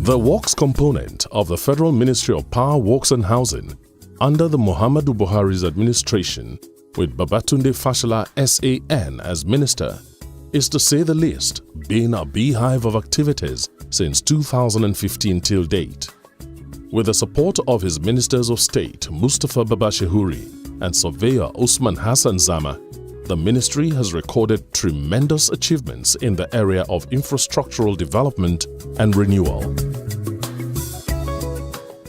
The works component of the Federal Ministry of Power, Works and Housing under the Muhammadu Buhari's administration, with Babatunde Fashola SAN as minister, is to say the least been a beehive of activities since 2015 till date. With the support of his ministers of state Mustapha Babashehuri and surveyor Usman Hassan Zama, the ministry has recorded tremendous achievements in the area of infrastructural development and renewal.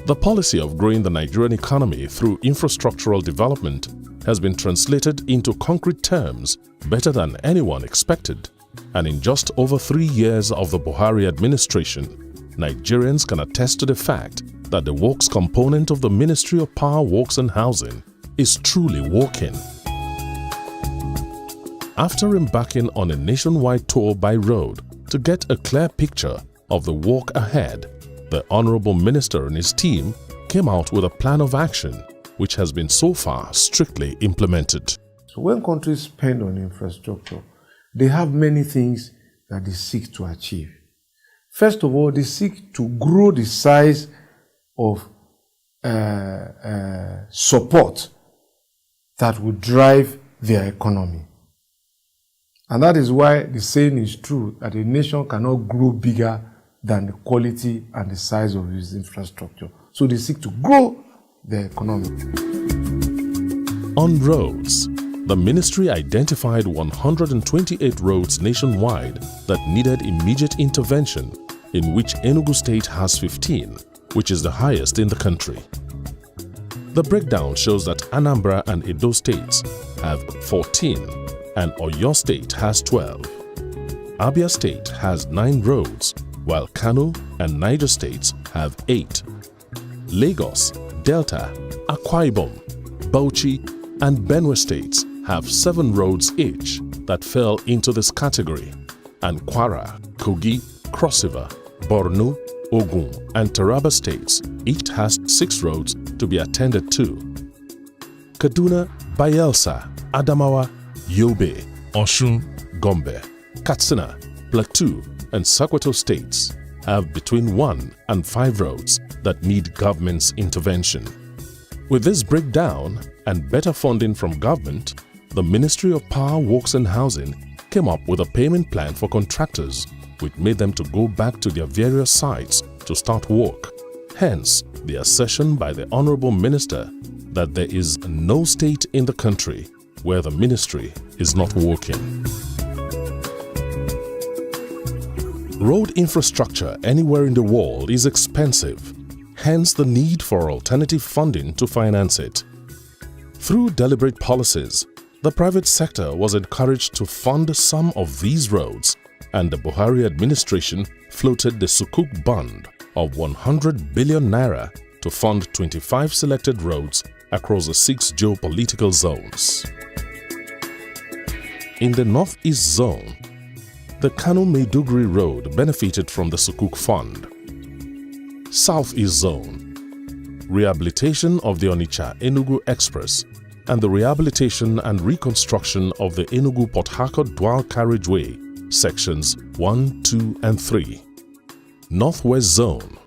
The policy of growing the Nigerian economy through infrastructural development has been translated into concrete terms better than anyone expected, and in just over 3 years of the Buhari administration, Nigerians can attest to the fact that the works component of the Ministry of Power, Works and Housing is truly working. After embarking on a nationwide tour by road to get a clear picture of the work ahead, the Honorable Minister and his team came out with a plan of action which has been so far strictly implemented. So when countries spend on infrastructure, they have many things that they seek to achieve. First of all, they seek to grow the size of support that will drive their economy. And that is why the saying is true that a nation cannot grow bigger than the quality and the size of its infrastructure. So they seek to grow their economy. On roads, the ministry identified 128 roads nationwide that needed immediate intervention, in which Enugu State has 15, which is the highest in the country. The breakdown shows that Anambra and Edo states have 14 and Oyo State has 12. Abia State has 9 roads, while Kano and Niger states have 8. Lagos, Delta, Akwa Ibom, Bauchi and Benue states have 7 roads each that fell into this category, and Kwara, Kogi, Cross River, Borno, Ogun and Taraba states each has 6 roads to be attended to. Kaduna, Bayelsa, Adamawa, Yobe, Osun, Gombe, Katsina, Plateau and Sokoto states have between 1 and 5 roads that need government's intervention. With this breakdown and better funding from government, the Ministry of Power, Works and Housing came up with a payment plan for contractors which made them to go back to their various sites to start work. Hence, the assertion by the Honorable Minister that there is no state in the country where the ministry is not working. Road infrastructure anywhere in the world is expensive, hence the need for alternative funding to finance it. Through deliberate policies, the private sector was encouraged to fund some of these roads, and the Buhari administration floated the Sukuk Bond of 100 billion naira to fund 25 selected roads across the 6 geopolitical zones. In the Northeast Zone, the Kano-Maiduguri Road benefited from the Sukuk Fund. Southeast Zone, rehabilitation of the Onitsha-Enugu Express and the rehabilitation and reconstruction of the Enugu-Port Harcourt Dual Carriageway, Sections 1, 2 and 3. Northwest Zone,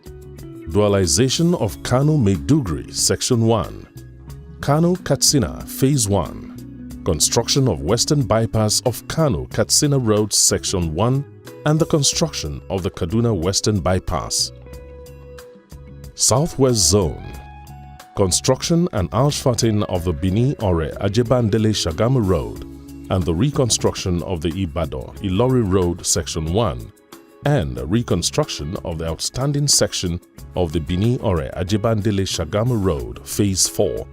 dualization of Kano-Maiduguri, Section 1. Kano-Katsina, Phase 1. Construction of Western Bypass of Kano-Katsina Road, Section 1 and the construction of the Kaduna Western Bypass. Southwest Zone, construction and asphalting of the Bini-Ore Ajebandele Shagamu Road and the reconstruction of the Ibadan-Ilori Road, Section 1 and reconstruction of the outstanding section of the Bini-Ore Ajebandele Shagamu Road, Phase 4.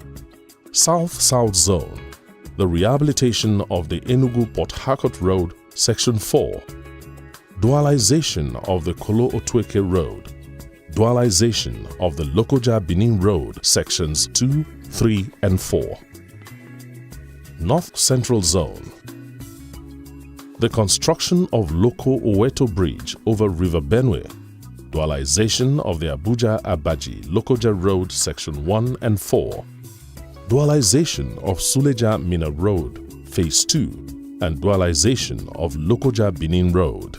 South-South Zone, the rehabilitation of the Enugu-Port Harcourt Road, Section 4, dualization of the Kolo-Otweke Road, dualization of the Lokoja-Benin Road, Sections 2, 3 and 4. North Central Zone, the construction of Loko-Oweto Bridge over River Benue, dualization of the Abuja-Abaji-Lokoja Road, Section 1 and 4, dualization of Suleja-Mina Road, Phase 2 and dualization of Lokoja-Benin Road.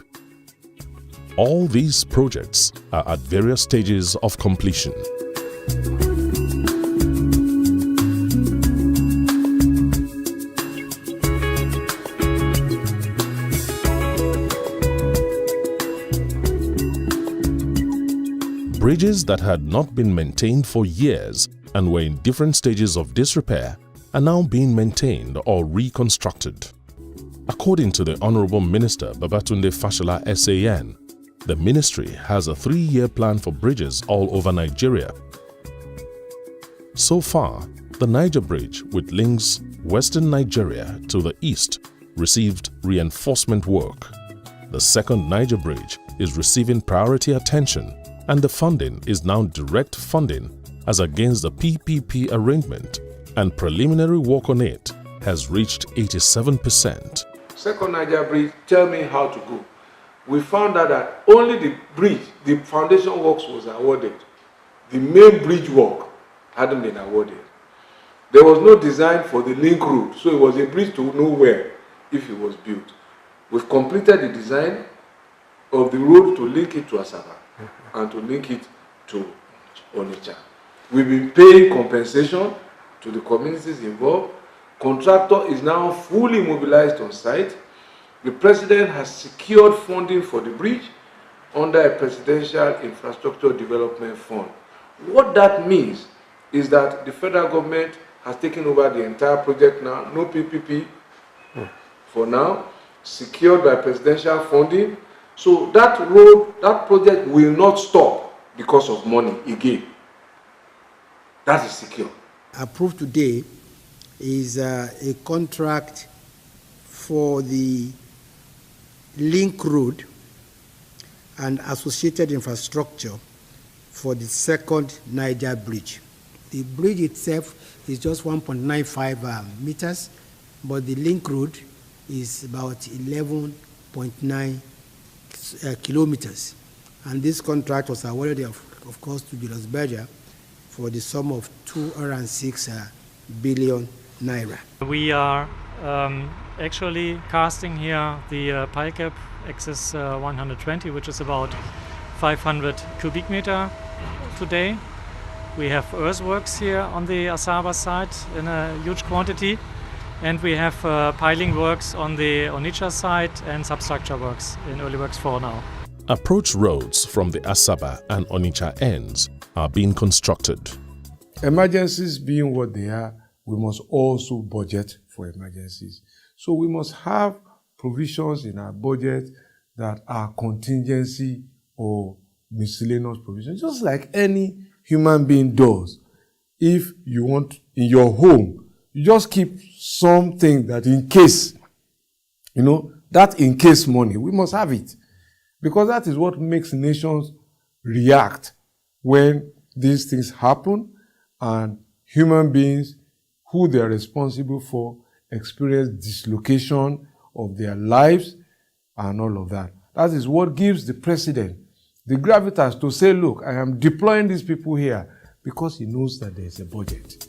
All these projects are at various stages of completion. Bridges that had not been maintained for years and were in different stages of disrepair are now being maintained or reconstructed. According to the Honorable Minister Babatunde Fashola SAN, the ministry has a 3-year plan for bridges all over Nigeria. So far, the Niger Bridge, which links western Nigeria to the east, received reinforcement work. The second Niger Bridge is receiving priority attention, and the funding is now direct funding as against the PPP arrangement, and preliminary work on it has reached 87%. Second Niger Bridge, tell me how to go. We found out that only the bridge, the foundation works was awarded. The main bridge work hadn't been awarded. There was no design for the link road, so it was a bridge to nowhere if it was built. We've completed the design of the road to link it to Asaba and to link it to Onitsha. We've been paying compensation to the communities involved. Contractor is now fully mobilized on site. The President has secured funding for the bridge under a Presidential Infrastructure Development Fund. What that means is that the federal government has taken over the entire project now, no PPP for now, secured by presidential funding. So that road, that project will not stop because of money again. That is secure. Approved today is a contract for the link road and associated infrastructure for the second Niger Bridge. The bridge itself is just 1.95 meters, but the link road is about 11.9 kilometers. And this contract was awarded, of course, to Julius Berger for the sum of 206 billion naira. We are actually casting here the pile cap XS 120, which is about 500 cubic meter today. We have earthworks here on the Asaba side in a huge quantity, and we have piling works on the Onitsha side and substructure works in early works 4 now. Approach roads from the Asaba and Onitsha ends are being constructed. Emergencies being what they are, we must also budget for emergencies. So we must have provisions in our budget that are contingency or miscellaneous provisions, just like any human being does. If you want in your home, you just keep something that in case, that in case money, we must have it. Because that is what makes nations react when these things happen and human beings who they are responsible for experience dislocation of their lives and all of that. That is what gives the president the gravitas to say, look, I am deploying these people here because he knows that there is a budget.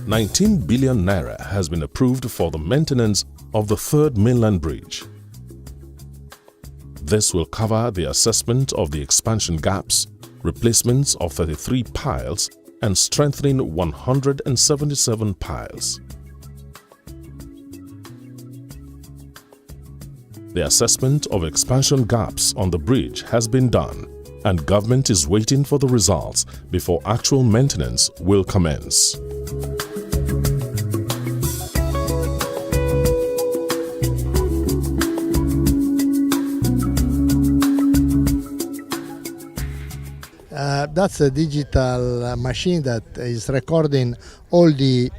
₦19 billion has been approved for the maintenance of the third mainland bridge. This will cover the assessment of the expansion gaps, replacements of 33 piles, and strengthening 177 piles. The assessment of expansion gaps on the bridge has been done, and government is waiting for the results before actual maintenance will commence. That's a digital machine that is recording all the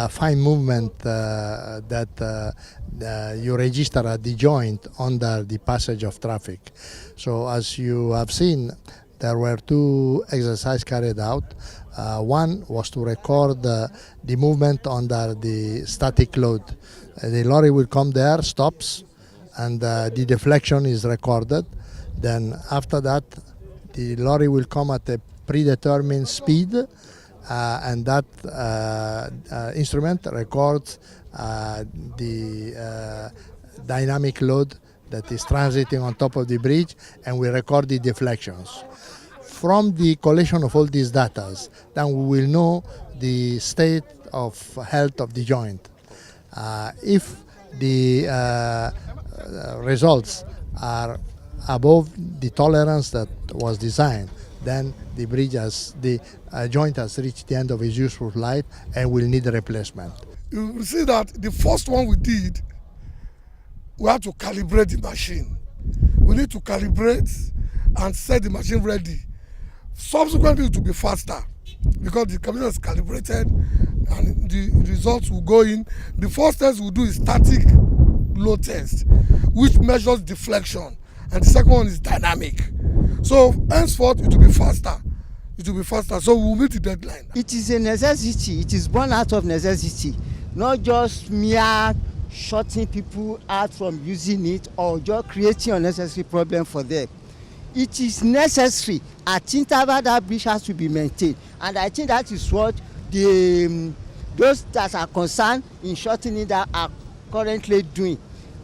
fine movement that you register at the joint under the passage of traffic. So as you have seen, there were two exercises carried out. One was to record the movement under the static load. The lorry will come there, stops, and the deflection is recorded. Then after that, the lorry will come at a predetermined speed, and that instrument records the dynamic load that is transiting on top of the bridge, and we record the deflections. From the collection of all these data, then we will know the state of health of the joint. If the results are above the tolerance that was designed, then the bridge the joint has reached the end of its useful life and will need a replacement. You will see that the first one we did, we had to calibrate the machine. We need to calibrate and set the machine ready. Subsequently, it will be faster because the computer is calibrated and the results will go in. The first test we'll do is static load test, which measures deflection, and the second one is dynamic. So henceforth, it will be faster. It will be faster, so we will meet the deadline. It is a necessity. It is born out of necessity, not just mere shutting people out from using it or just creating unnecessary problem for them. It is necessary. At interval, that bridge has to be maintained, and I think that is what those that are concerned in shortening that are currently doing.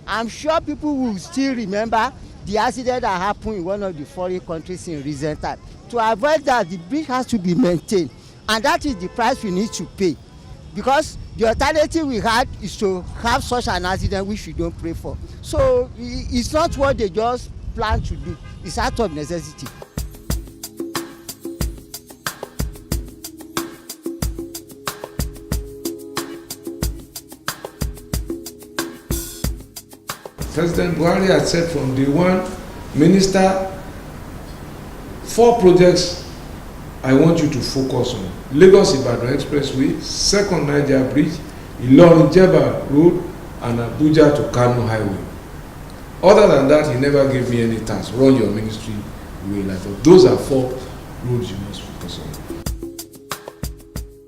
I'm sure people will still remember the accident that happened in one of the foreign countries in recent time. To avoid that, the bridge has to be maintained, and that is the price we need to pay, because the alternative we had is to have such an accident which we don't pray for. So it's not what they just plan to do. It's out of necessity. President Buhari had said from day one, Minister, 4 projects I want you to focus on. Lagos-Ibadan Expressway, Second Niger Bridge, Ilorin-Jeba Road, and Abuja to Kano Highway. Other than that, he never gave me any task. Run your ministry the way I thought. Those are 4 roads you must focus on.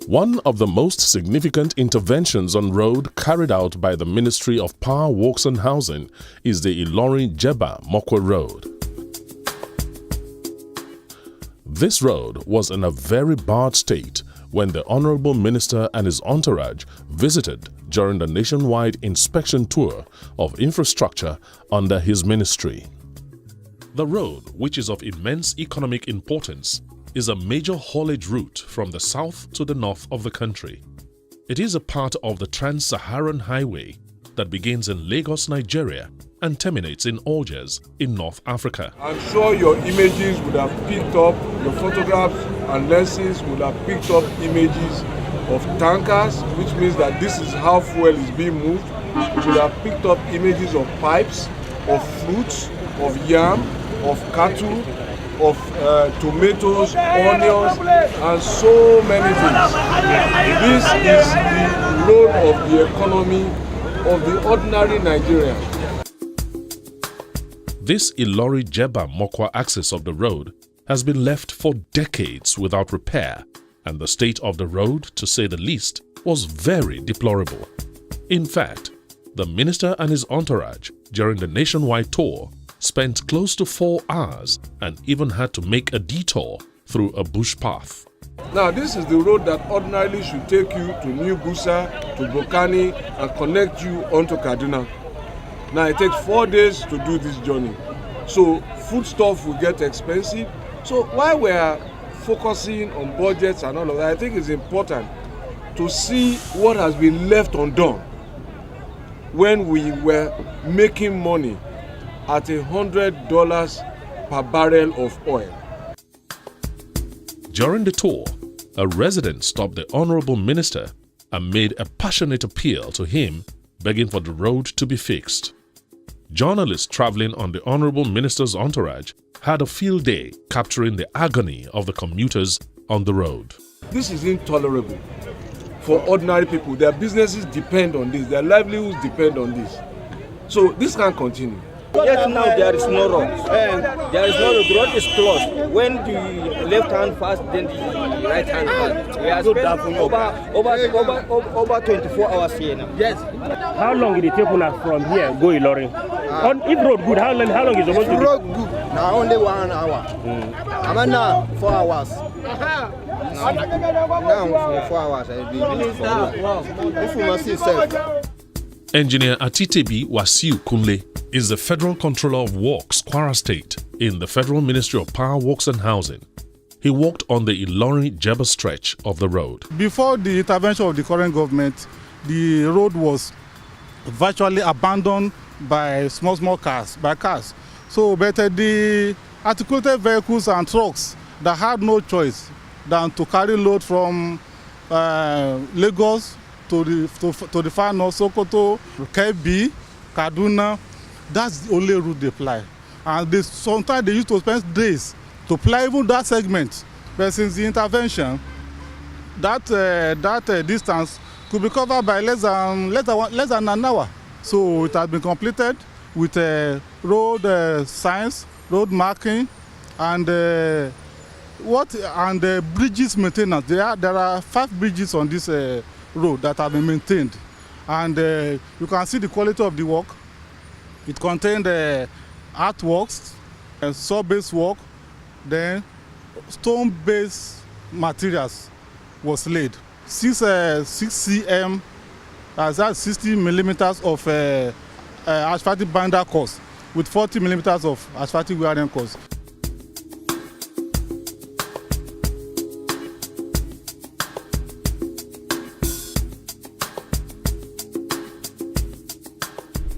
One of the most significant interventions on road carried out by the Ministry of Power, Works and Housing is the Ilorin-Jeba Mokwa Road. This road was in a very bad state when the Honorable Minister and his entourage visited during the nationwide inspection tour of infrastructure under his ministry. The road, which is of immense economic importance, is a major haulage route from the south to the north of the country. It is a part of the Trans-Saharan Highway that begins in Lagos, Nigeria and terminates in Algiers in North Africa. I'm sure your images would have picked up, your photographs and lenses would have picked up images of tankers, which means that this is how fuel is being moved. You would have picked up images of pipes, of fruits, of yam, of cattle, of tomatoes, onions, and so many things. This is the road of the economy of the ordinary Nigerian. This Ilorin-Jeba Mokwa axis of the road has been left for decades without repair, and the state of the road, to say the least, was very deplorable. In fact, the minister and his entourage during the nationwide tour spent close to 4 hours and even had to make a detour through a bush path. Now, this is the road that ordinarily should take you to New Busa, to Bokani, and connect you onto Kaduna. Now, it takes 4 days to do this journey. So, foodstuff will get expensive. So, while we are focusing on budgets and all of that, I think it's important to see what has been left undone when we were making money at $100 per barrel of oil. During the tour, a resident stopped the Honorable Minister and made a passionate appeal to him, begging for the road to be fixed. Journalists traveling on the Honorable Minister's entourage had a field day capturing the agony of the commuters on the road. This is intolerable for ordinary people. Their businesses depend on this, their livelihoods depend on this. So this can't continue. Yes, now there is no road. There is no road. The road is closed. When the left hand pass, then the right hand pass. We are spending over 24 hours here now. Yes. How long did it take us from here go Ilorin? If road good, how long is it supposed to be? Road good. Now only 1 hour. I'm now 4 hours. Now for 4 hours. If you must see self. Engineer Atitebi Wasiu Kunle is the Federal Controller of Works, Kwara State, in the Federal Ministry of Power, Works and Housing. He worked on the Ilorin-Jeba stretch of the road. Before the intervention of the current government, the road was virtually abandoned by small cars, So, but the articulated vehicles and trucks that had no choice than to carry load from Lagos to the far north, Sokoto, Kebbi, Kaduna. That's the only route they ply. And sometimes they used to spend days to ply even that segment. But since the intervention, that distance could be covered by less than an hour. So it has been completed with road signs, road marking, and bridges maintenance. There are 5 bridges on this road that have been maintained, and you can see the quality of the work. It contained artworks, saw-based work, then stone-based materials was laid. 6 cm, that's 60 millimeters of asphaltic binder course with 40 millimeters of asphaltic wearing course.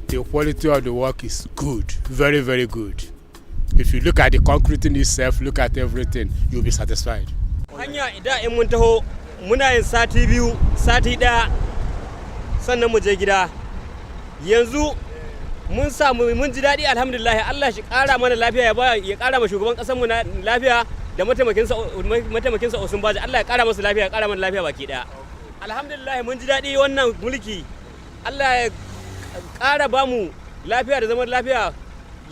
The quality of the work is good, very, very good. If you look at the concreting itself, look at everything, you'll be satisfied. Hanya idan in mun taho muna yin sati biyu, sati ɗaya sannan mu je gida. Yanzu mun samu mun ji daɗi alhamdulillah. Allah shi ƙara mana lafiya ya ƙara ma shugaban ƙasar mu lafiya da mataimakinsa Osun Baji. Allah ya ƙara masa lafiya, ya ƙara mana lafiya baki ɗaya. Alhamdulillah mun ji daɗi wannan mulki. Allah ya ƙara ba mu lafiya da zaman lafiya,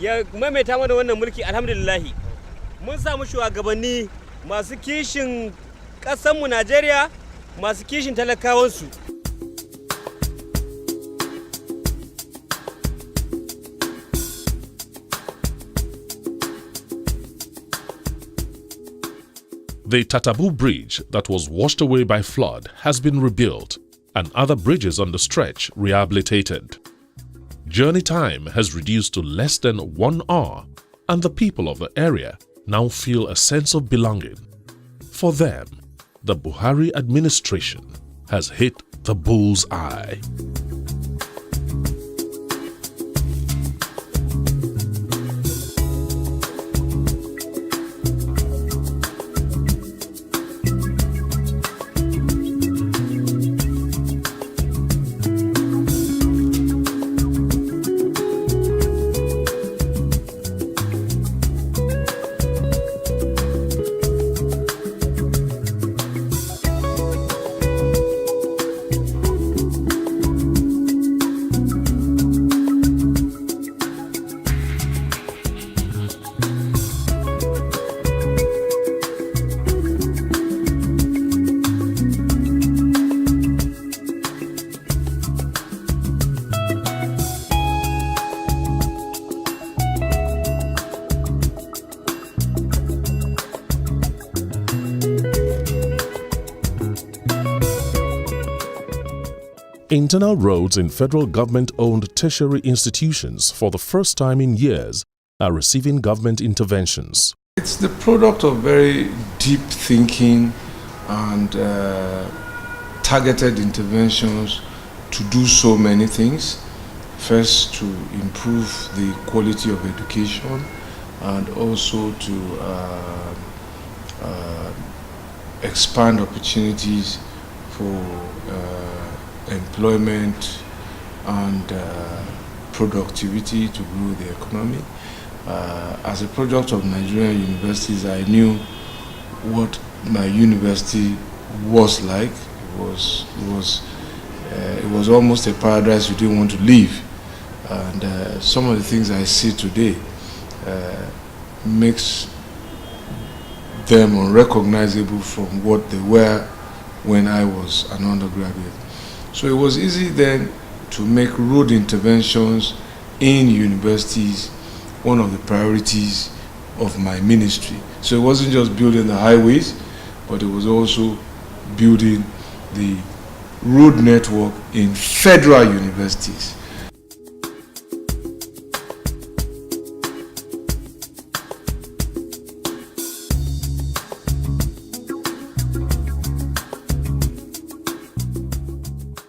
ya maimaita mana wannan mulki alhamdulillahi. Mun samu shugabanni masu kishin ƙasarmu Najeriya, masu kishin talakawansu. The Tatabu Bridge that was washed away by flood has been rebuilt and other bridges on the stretch rehabilitated. Journey time has reduced to less than 1 hour, and the people of the area now feel a sense of belonging. For them, the Buhari administration has hit the bull's eye. Internal roads in federal government-owned tertiary institutions for the first time in years are receiving government interventions. It's the product of very deep thinking and targeted interventions to do so many things. First, to improve the quality of education, and also to expand opportunities for employment and productivity to grow the economy. As a product of Nigerian universities, I knew what my university was like. It was almost a paradise you didn't want to leave. And some of the things I see today makes them unrecognizable from what they were when I was an undergraduate. So it was easy then to make road interventions in universities one of the priorities of my ministry. So it wasn't just building the highways, but it was also building the road network in federal universities.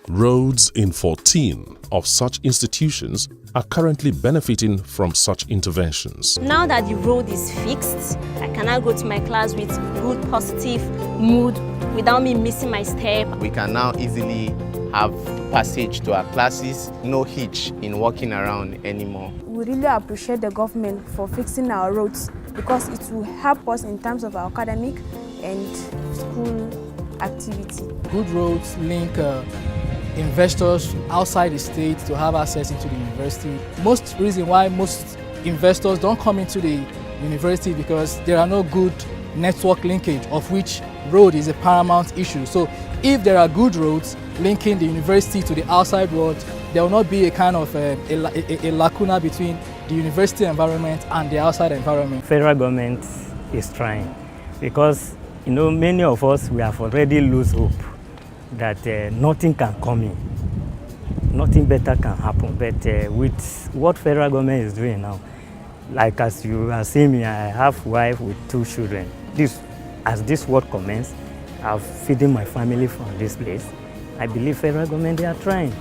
Roads in 14 of such institutions are currently benefiting from such interventions. Now that the road is fixed, I can now go to my class with good, positive mood without me missing my step. We can now easily have passage to our classes, no hitch in walking around anymore. We really appreciate the government for fixing our roads because it will help us in terms of our academic and school activity. Good roads link investors outside the state to have access into the university. Most reason why most investors don't come into the university because there are no good network linkage, of which road is a paramount issue. So if there are good roads linking the university to the outside world, there will not be a kind of a lacuna between the university environment and the outside environment. Federal government is trying because many of us, we have already lost hope that nothing can come in, nothing better can happen. But with what federal government is doing now, like as you are seeing me, I have a wife with 2 children. As this work commences, I'm feeding my family from this place. I believe federal government, they are trying.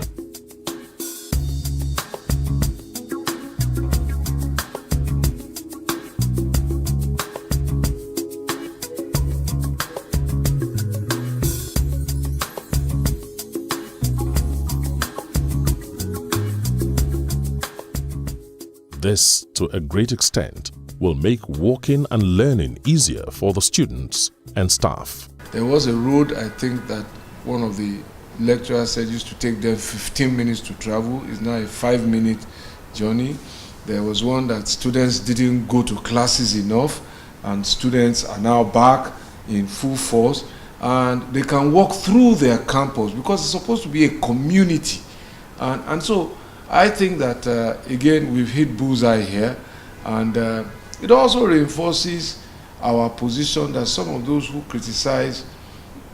This, to a great extent, will make walking and learning easier for the students and staff. There was a road, I think, that one of the lecturers said used to take them 15 minutes to travel. It's now a 5-minute journey. There was one that students didn't go to classes enough, and students are now back in full force, and they can walk through their campus because it's supposed to be a community. And so I think that, again, we've hit bullseye here, and it also reinforces our position that some of those who criticize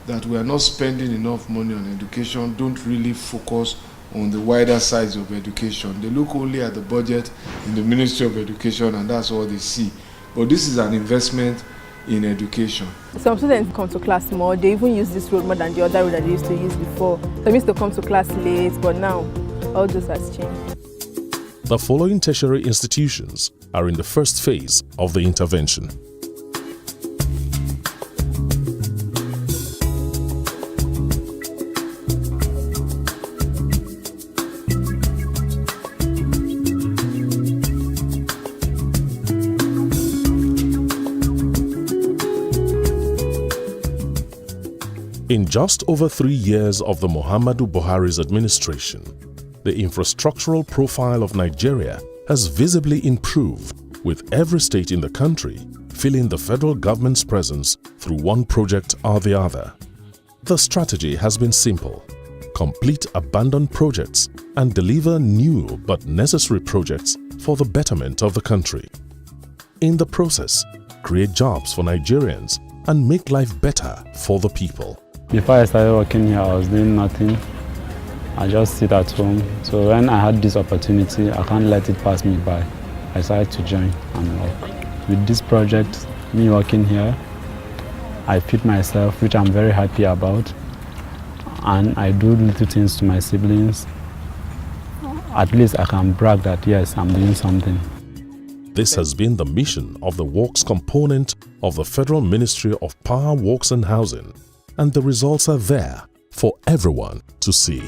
that we are not spending enough money on education don't really focus on the wider sides of education. They look only at the budget in the Ministry of Education, and that's all they see. But this is an investment in education. Some students come to class more. They even use this road more than the other road that they used to use before. Some used to come to class late, but now all this has changed. The following tertiary institutions are in the first phase of the intervention. In just over 3 years of the Muhammadu Buhari's administration, the infrastructural profile of Nigeria has visibly improved, with every state in the country feeling the federal government's presence through one project or the other. The strategy has been simple: complete abandoned projects and deliver new but necessary projects for the betterment of the country. In the process, create jobs for Nigerians and make life better for the people. Before I started working here, I was doing nothing. I just sit at home. So when I had this opportunity, I can't let it pass me by. I decided to join and work. With this project, me working here, I feed myself, which I'm very happy about. And I do little things to my siblings. At least I can brag that, yes, I'm doing something. This has been the mission of the Works component of the Federal Ministry of Power, Works and Housing, and the results are there for everyone to see.